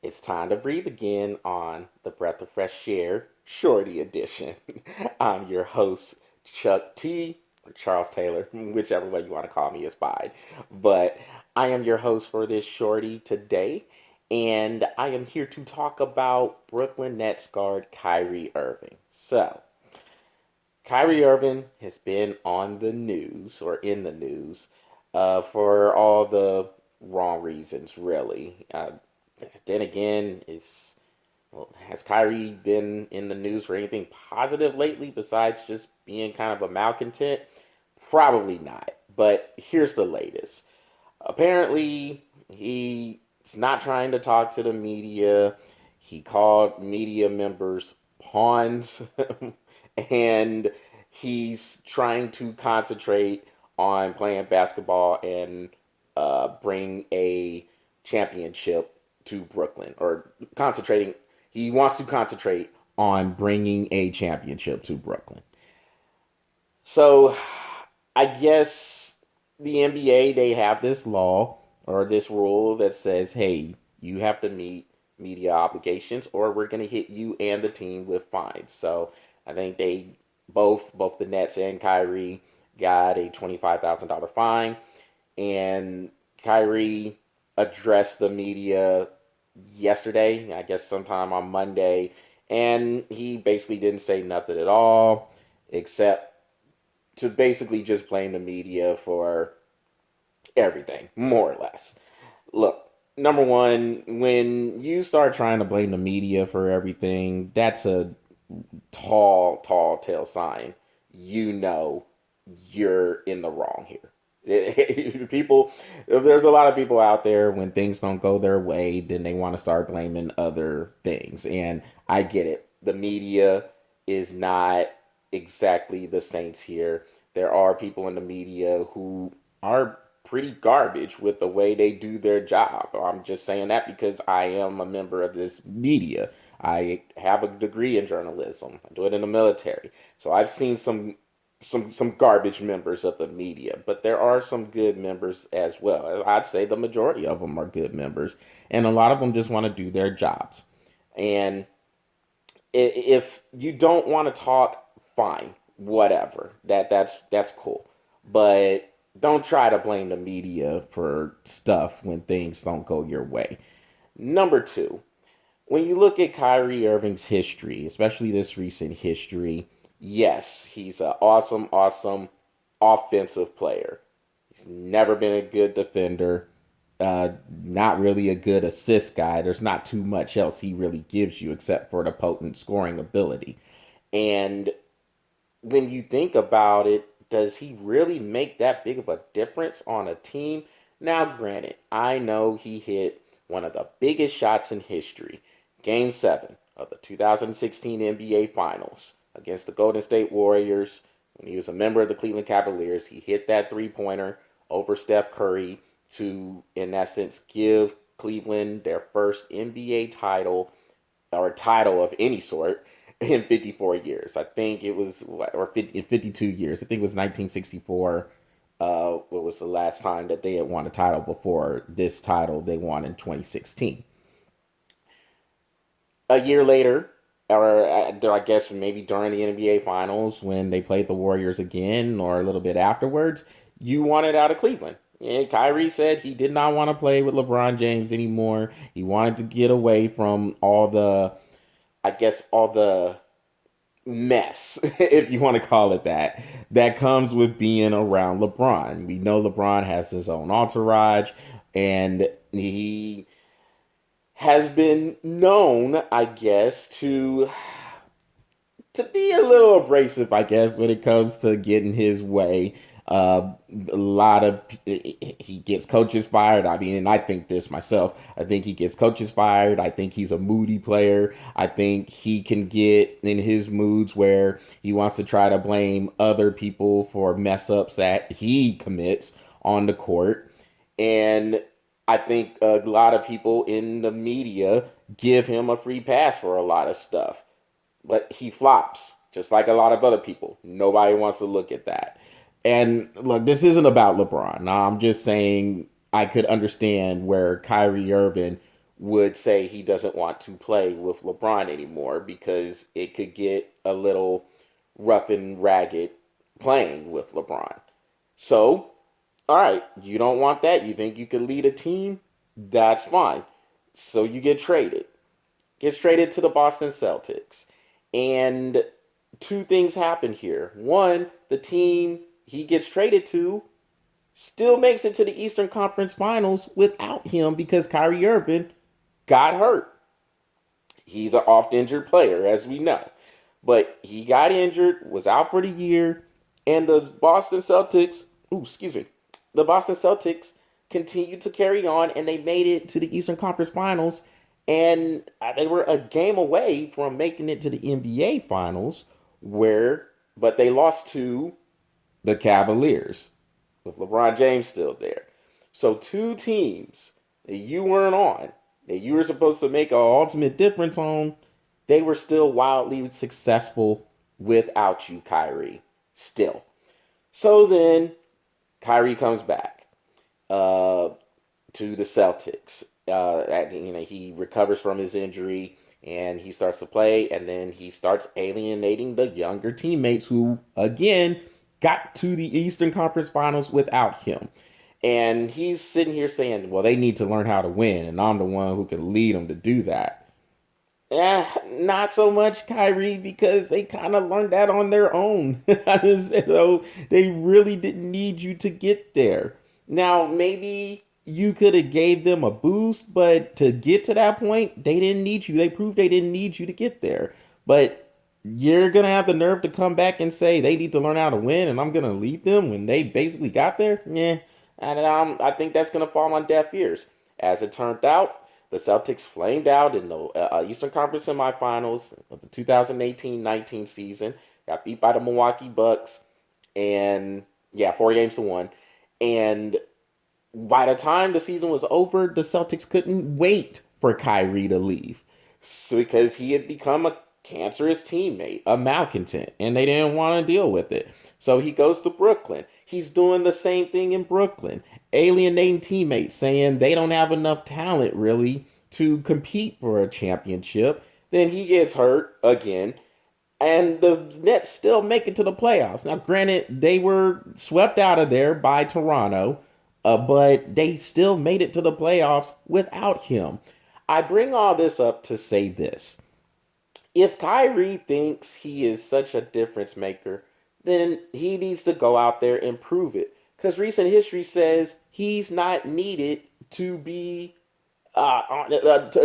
It's time to breathe again on the Breath of Fresh Air Shorty edition. I'm your host, Chuck T, or Charles Taylor, whichever way you want to call me is fine. But I am your host for this Shorty today, and I am here to talk about Brooklyn Nets guard Kyrie Irving. So, Kyrie Irving has been on the news or in the news for all the wrong reasons, really. Then again, has Kyrie been in the news for anything positive lately besides just being kind of a malcontent? Probably not. But here's the latest. Apparently, he's not trying to talk to the media. He called media members pawns, and he's trying to concentrate on playing basketball and bring a championship to Brooklyn, or concentrating. He wants to concentrate on bringing a championship to Brooklyn. So I guess the NBA, they have this law or this rule that says, hey, you have to meet media obligations or we're going to hit you and the team with fines. So I think they both the Nets and Kyrie got a $25,000 fine, and Kyrie addressed the media yesterday, I guess sometime on Monday, and he basically didn't say nothing at all except to basically just blame the media for everything, more or less. Look, number one, when you start trying to blame the media for everything, that's a tall tale sign. You know you're in the wrong here. People, there's a lot of people out there when things don't go their way, then they want to start blaming other things. And I get it. The media is not exactly the saints here. There are people in the media who are pretty garbage with the way they do their job. I'm just saying that because I am a member of this media. I have a degree in journalism. I do it in the military. So I've seen some garbage members of the media, but there are some good members as well. I'd say the majority of them are good members, and a lot of them just want to do their jobs. And if you don't want to talk, fine, whatever. That's cool. But don't try to blame the media for stuff when things don't go your way. Number two, when you look at Kyrie Irving's history, especially this recent history, yes, he's an awesome offensive player. He's never been a good defender, not really a good assist guy. There's not too much else he really gives you except for the potent scoring ability. And when you think about it, does he really make that big of a difference on a team? Now, granted, I know he hit one of the biggest shots in history, Game 7 of the 2016 NBA Finals against the Golden State Warriors. When he was a member of the Cleveland Cavaliers, he hit that three-pointer over Steph Curry to, in essence, give Cleveland their first NBA title, or title of any sort, in 54 years. I think it was, or 50, in 52 years. I think it was 1964. What was the last time that they had won a title before this title they won in 2016? A year later, or I guess maybe during the NBA Finals when they played the Warriors again, or a little bit afterwards, you wanted out of Cleveland. And Kyrie said he did not want to play with LeBron James anymore. He wanted to get away from all the, I guess, all the mess, if you want to call it that, that comes with being around LeBron. We know LeBron has his own entourage, and he has been known, I guess, to be a little abrasive, I guess, when it comes to getting his way. A lot of he gets coaches fired. I mean, and I think this myself. I think he gets coaches fired. I think he's a moody player. I think he can get in his moods where he wants to try to blame other people for mess ups that he commits on the court. And I think a lot of people in the media give him a free pass for a lot of stuff, but he flops just like a lot of other people. Nobody wants to look at that. And look, this isn't about LeBron. Now, I'm just saying I could understand where Kyrie Irving would say he doesn't want to play with LeBron anymore because it could get a little rough and ragged playing with LeBron. So, all right, you don't want that. You think you could lead a team? That's fine. So you get traded. Gets traded to the Boston Celtics. And two things happen here. One, the team he gets traded to still makes it to the Eastern Conference Finals without him because Kyrie Irving got hurt. He's an oft injured player, as we know. But he got injured, was out for the year, and the Boston Celtics, the Boston Celtics continued to carry on, and they made it to the Eastern Conference Finals, and they were a game away from making it to the NBA Finals, but they lost to the Cavaliers with LeBron James still there. So two teams that you weren't on, that you were supposed to make an ultimate difference on, they were still wildly successful without you, Kyrie. Still. So then Kyrie comes back uh, to the Celtics. He recovers from his injury and he starts to play, and then he starts alienating the younger teammates who, again, got to the Eastern Conference Finals without him. And he's sitting here saying, well, they need to learn how to win, and I'm the one who can lead them to do that. Not so much Kyrie because they kind of learned that on their own. So they really didn't need you to get there. Now, maybe you could have gave them a boost, but to get to that point, they didn't need you. They proved they didn't need you to get there. But you're going to have the nerve to come back and say they need to learn how to win and I'm going to lead them when they basically got there? Yeah, I think that's going to fall on deaf ears. As it turned out, the Celtics flamed out in the Eastern Conference semifinals of the 2018-19 season. Got beat by the Milwaukee Bucks, and yeah, 4 games to 1. And by the time the season was over, the Celtics couldn't wait for Kyrie to leave, because he had become a cancerous teammate, a malcontent, and they didn't want to deal with it. So he goes to Brooklyn. He's doing the same thing in Brooklyn, alienating teammates, saying they don't have enough talent really to compete for a championship. Then he gets hurt again, and the Nets still make it to the playoffs. Now, granted, they were swept out of there by Toronto, but they still made it to the playoffs without him. I bring all this up to say this. If Kyrie thinks he is such a difference maker, then he needs to go out there and prove it. Because recent history says he's not needed to be,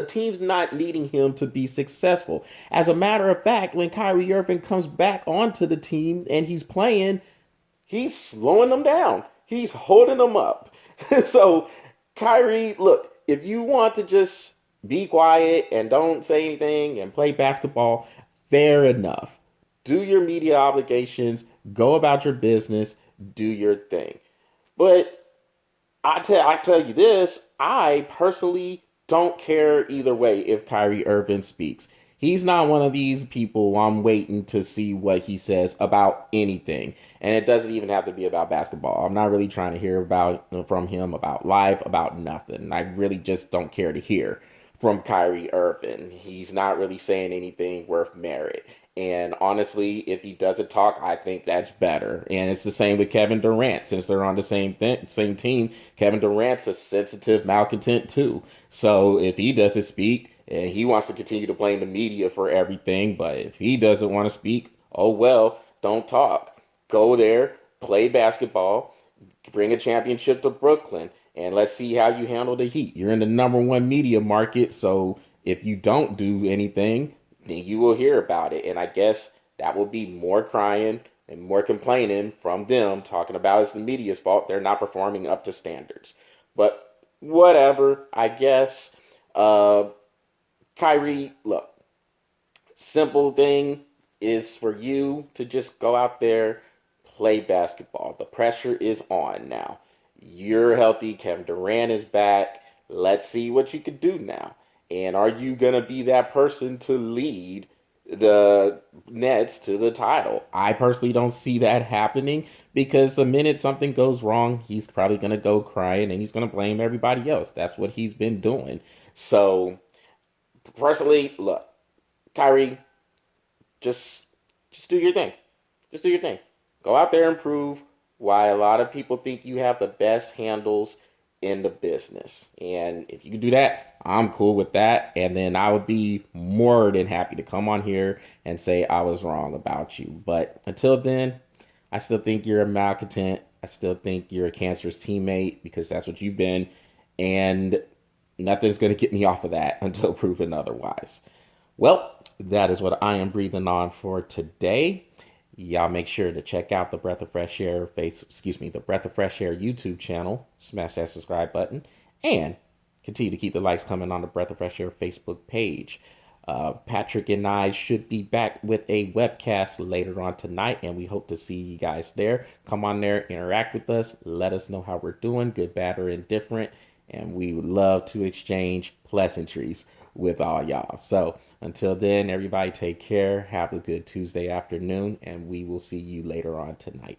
team's not needing him to be successful. As a matter of fact, when Kyrie Irving comes back onto the team and he's playing, he's slowing them down. He's holding them up. So, Kyrie, look, if you want to just be quiet and don't say anything and play basketball, fair enough. Do your media obligations, go about your business, do your thing. But I tell you this, I personally don't care either way if Kyrie Irving speaks. He's not one of these people I'm waiting to see what he says about anything. And it doesn't even have to be about basketball. I'm not really trying to hear about from him about life, about nothing. I really just don't care to hear from Kyrie Irving. He's not really saying anything worth merit. And honestly, if he doesn't talk, I think that's better. And it's the same with Kevin Durant. Since they're on the same team, Kevin Durant's a sensitive malcontent too. So if he doesn't speak, and he wants to continue to blame the media for everything, but if he doesn't want to speak, oh well, don't talk. Go there, play basketball, bring a championship to Brooklyn, and let's see how you handle the Heat. You're in the number one media market, so if you don't do anything, then you will hear about it. And I guess that will be more crying and more complaining from them, talking about it's the media's fault. They're not performing up to standards. But whatever, I guess. Kyrie, look, simple thing is for you to just go out there, play basketball. The pressure is on now. You're healthy. Kevin Durant is back. Let's see what you can do now. And are you going to be that person to lead the Nets to the title. I personally don't see that happening because the minute something goes wrong, he's probably going to go crying and he's going to blame everybody else. That's what he's been doing. So, personally, look, Kyrie, just just do your thing. Just do your thing. Go out there and prove why a lot of people think you have the best handles in the business. And if you can do that, I'm cool with that. And then I would be more than happy to come on here and say I was wrong about you. But until then, I still think you're a malcontent. I still think you're a cancerous teammate because that's what you've been. And nothing's going to get me off of that until proven otherwise. Well, that is what I am breathing on for today. Y'all make sure to check out the Breath of Fresh Air the Breath of Fresh Air YouTube channel. Smash that subscribe button and continue to keep the likes coming on the Breath of Fresh Air Facebook page. Patrick and I should be back with a webcast later on tonight, and we hope to see you guys there. Come on there, interact with us, let us know how we're doing, good, bad, or indifferent, and we would love to exchange pleasantries with all y'all. So until then, everybody take care, have a good Tuesday afternoon, and we will see you later on tonight.